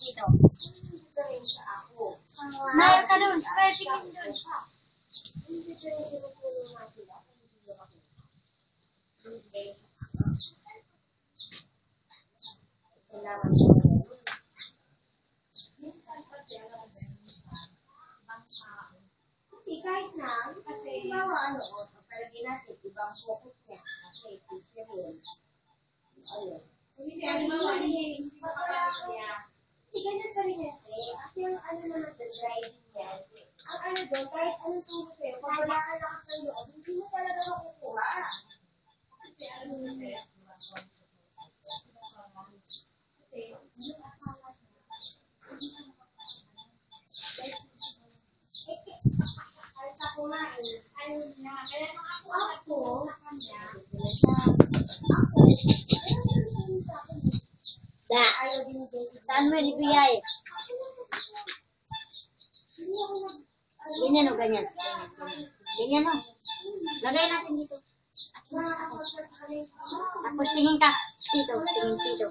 Dito. Smile ka dun. Smile tingin dun. Kahit na, kasi bawa palagay natin, ibang focus niya. Kasi, teacher yun. Ayun. Hindi, hindi makapasok niya. Hindi, ganyan pa rin kasi. Kasi yung naman the driving niya, ang doon, kahit anong turo sa'yo, pag wala ka lakas ng loob, hindi mo talaga makukuha. Kasi ano na test, Saan mo ibigay? Ganyan o ganyan. Ganyan o. Lagay natin dito. Tapos tingin ka. Dito. Tingin dito.